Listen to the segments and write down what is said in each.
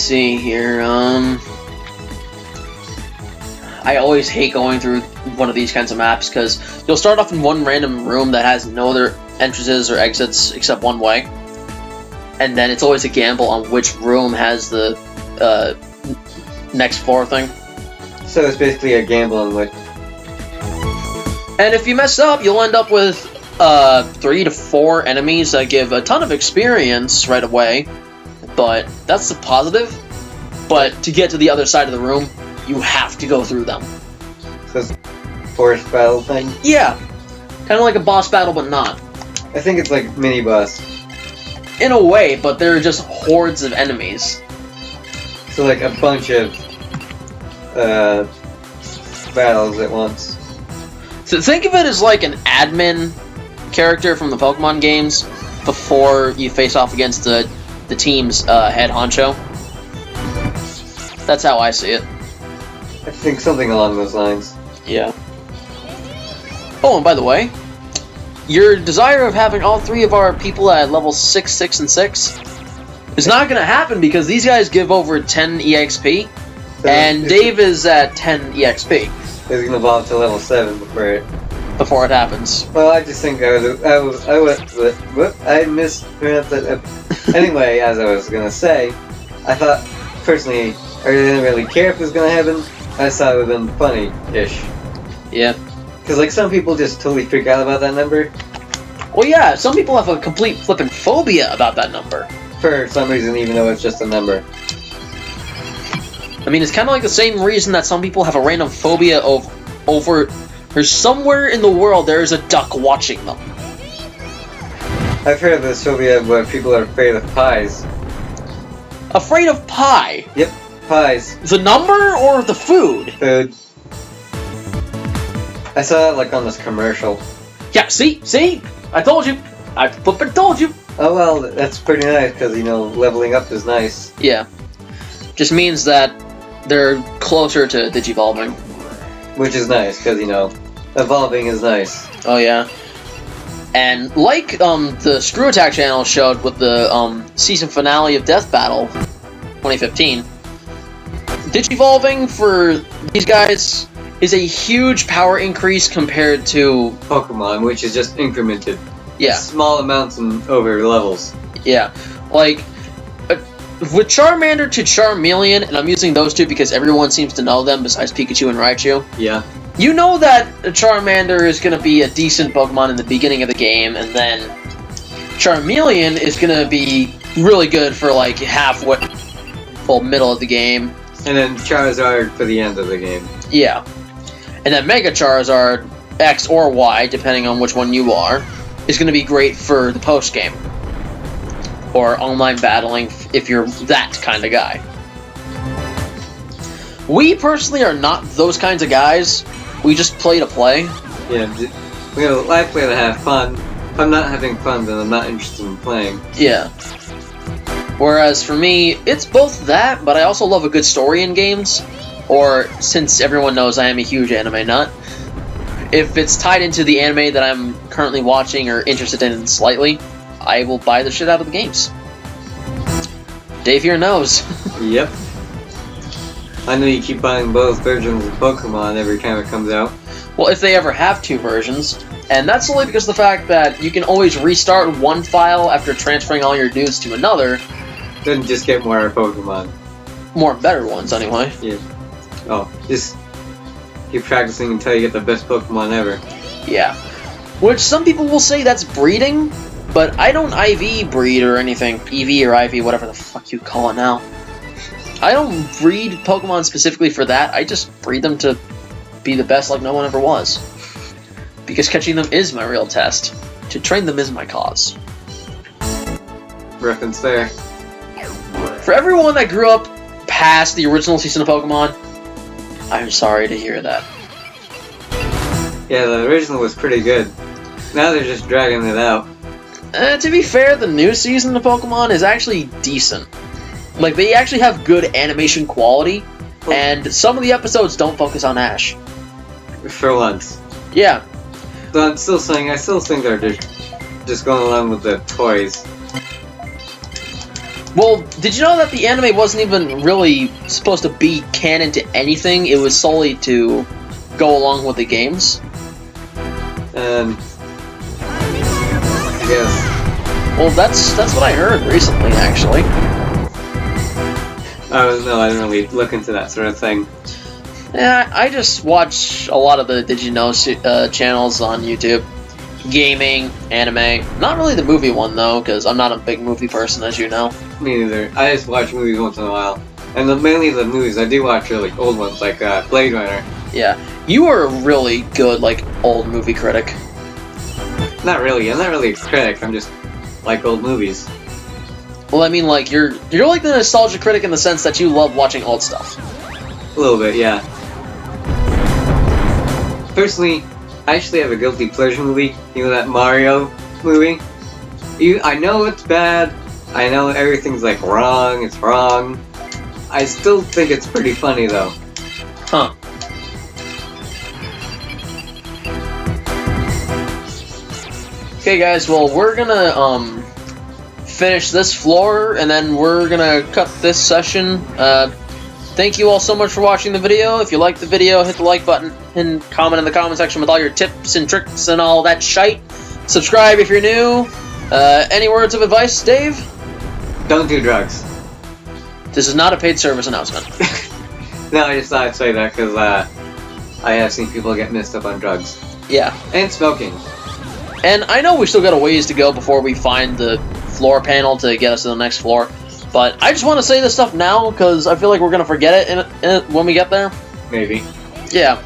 see here. I always hate going through one of these kinds of maps because you'll start off in one random room that has no other entrances or exits except one way, and then it's always a gamble on which room has the next floor thing. So it's basically a gamble on which. And if you mess up, you'll end up with 3 to 4 enemies that give a ton of experience right away, but that's the positive. But to get to the other side of the room, you have to go through them. So it's a forced battle thing? Yeah. Kind of like a boss battle, but not. I think it's like mini-boss. In a way, but they're just hordes of enemies. So like a bunch of battles at once. So think of it as like an admin character from the Pokemon games before you face off against the team's head honcho. That's how I see it. I think something along those lines. Yeah. Oh, and by the way, your desire of having all 3 of our people at level 6, 6, and 6 is not going to happen because these guys give over 10 EXP, and Dave is at 10 EXP. He's going to evolve to level 7 before it happens. Well, I just think I mispronounced that. Anyway, as I was going to say, I thought, personally, I didn't really care if it was going to happen. I thought it would have been funny-ish. Yeah. Because, like, some people just totally freak out about that number. Well, yeah, some people have a complete flippin' phobia about that number. For some reason, even though it's just a number. I mean, it's kind of like the same reason that some people have a random phobia over... There's somewhere in the world there is a duck watching them. I've heard of this phobia where people are afraid of pies. Afraid of pie? Yep, pies. The number or the food? Food. I saw it like on this commercial. Yeah, see? I told you. I flippin' told you. Oh well, that's pretty nice because, you know, leveling up is nice. Yeah. Just means that they're closer to Digivolving. Which is nice because, you know, evolving is nice. Oh yeah. And like the Screw Attack channel showed with the season finale of Death Battle 2015, Digivolving for these guys is a huge power increase compared to Pokemon, which is just incremented. Yeah. Small amounts and over levels. Yeah. Like, with Charmander to Charmeleon, and I'm using those two because everyone seems to know them besides Pikachu and Raichu. Yeah. You know that Charmander is going to be a decent Pokemon in the beginning of the game, and then Charmeleon is going to be really good for like halfway, well, middle of the game. And then Charizard for the end of the game. Yeah. And then Mega Charizard, X or Y, depending on which one you are, is going to be great for the post-game. Or online battling if you're that kind of guy. We personally are not those kinds of guys. We just play to play. Yeah, I play to have fun. If I'm not having fun, then I'm not interested in playing. Yeah. Whereas for me, it's both that, but I also love a good story in games. Or, since everyone knows I am a huge anime nut, if it's tied into the anime that I'm currently watching or interested in slightly, I will buy the shit out of the games. Dave here knows. Yep. I know you keep buying both versions of Pokemon every time it comes out. Well, if they ever have 2 versions, and that's only because of the fact that you can always restart one file after transferring all your dudes to another. Then just get more Pokemon. More better ones, anyway. Yeah. Oh, just keep practicing until you get the best Pokemon ever. Yeah. Which some people will say that's breeding, but I don't IV breed or anything. EV or IV, whatever the fuck you call it now. I don't breed Pokemon specifically for that. I just breed them to be the best like no one ever was. Because catching them is my real test. To train them is my cause. Reference there. For everyone that grew up past the original season of Pokemon, I'm sorry to hear that. Yeah, the original was pretty good. Now they're just dragging it out. To be fair, the new season of Pokemon is actually decent. Like, they actually have good animation quality, and some of the episodes don't focus on Ash. For once. Yeah. But I'm still saying, I still think they're just going along with the toys. Well, did you know that the anime wasn't even really supposed to be canon to anything? It was solely to go along with the games. I guess. Well, that's what I heard recently, actually. Oh no, I didn't really look into that sort of thing. Yeah, I just watch a lot of the Digimon channels on YouTube. Gaming, anime. Not really the movie one, though, because I'm not a big movie person, as you know. Me neither. I just watch movies once in a while. And mainly the movies, I do watch really old ones, like Blade Runner. Yeah. You are a really good, like, old movie critic. Not really. I'm not really a critic. I'm just like old movies. Well, I mean, like, you're like the nostalgia critic in the sense that you love watching old stuff. A little bit, yeah. Personally, I actually have a guilty pleasure movie. You know that Mario movie? I know it's bad. I know everything's like wrong. It's wrong. I still think it's pretty funny though. Huh. Okay, guys. Well, we're gonna finish this floor, and then we're gonna cut this session. Thank you all so much for watching the video. If you liked the video, hit the like button and comment in the comment section with all your tips and tricks and all that shite. Subscribe if you're new. Any words of advice, Dave? Don't do drugs. This is not a paid service announcement. No, I just thought I'd say that because I have seen people get messed up on drugs. Yeah. And smoking. And I know we still got a ways to go before we find the floor panel to get us to the next floor. But I just want to say this stuff now because I feel like we're going to forget it when we get there. Maybe. Yeah.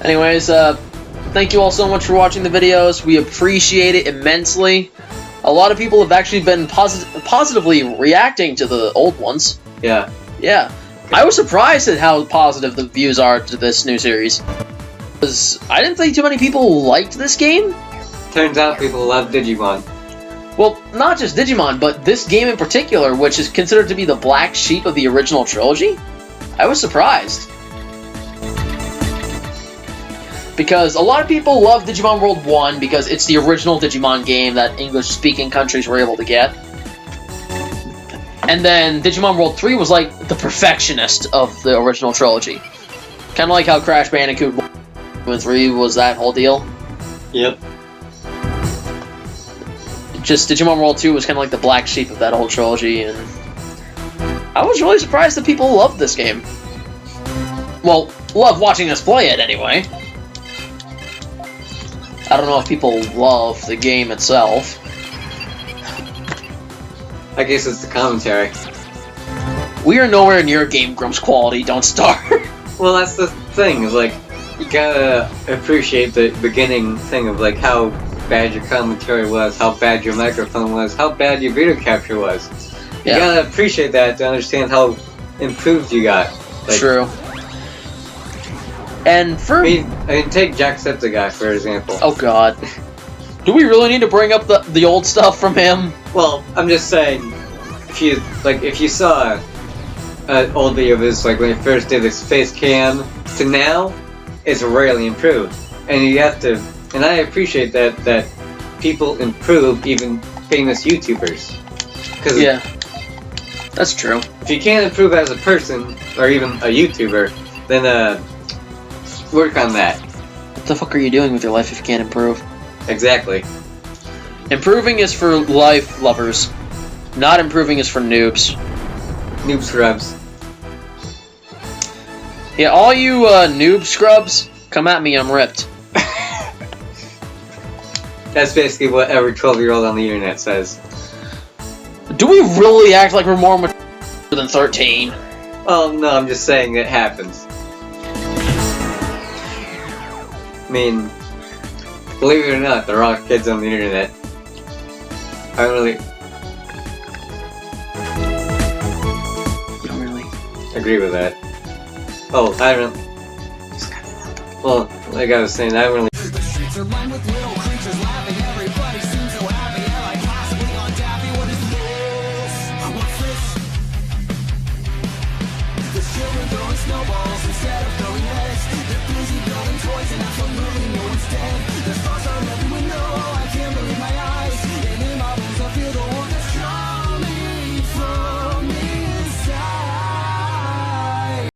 Anyways, thank you all so much for watching the videos. We appreciate it immensely. A lot of people have actually been positively reacting to the old ones. Yeah. Yeah. I was surprised at how positive the views are to this new series. Because I didn't think too many people liked this game. Turns out people love Digimon. Well, not just Digimon, but this game in particular, which is considered to be the black sheep of the original trilogy. I was surprised. Because a lot of people love Digimon World 1 because it's the original Digimon game that English-speaking countries were able to get. And then Digimon World 3 was like the perfectionist of the original trilogy. Kind of like how Crash Bandicoot 1 and 3 was that whole deal. Yep. Just Digimon World 2 was kind of like the black sheep of that whole trilogy, and I was really surprised that people loved this game. Well, love watching us play it anyway. I don't know if people love the game itself. I guess it's the commentary. We are nowhere near Game Grumps quality, don't start. Well, that's the thing, is like, you gotta appreciate the beginning thing of like how bad your commentary was, how bad your microphone was, how bad your video capture was. You gotta appreciate that to understand how improved you got. Like, true. And for... I mean, take Jacksepticeye, for example. Oh god. Do we really need to bring up the old stuff from him? Well, I'm just saying, if you saw an old video of his, like when he first did his face cam, to now, it's really improved. And you have to, and I appreciate that people improve, even famous YouTubers. Cause yeah, that's true. If you can't improve as a person, or even a YouTuber, then work on that. What the fuck are you doing with your life if you can't improve? Exactly. Improving is for life lovers. Not improving is for noobs. Noob scrubs. Yeah, all you noob scrubs, come at me, I'm ripped. That's basically what every 12-year-old on the internet says. Do we really act like we're more mature than 13? Well, no, I'm just saying it happens. I mean, believe it or not, there are kids on the internet. I don't really agree with that. Oh, I don't... Well, like I was saying, I don't really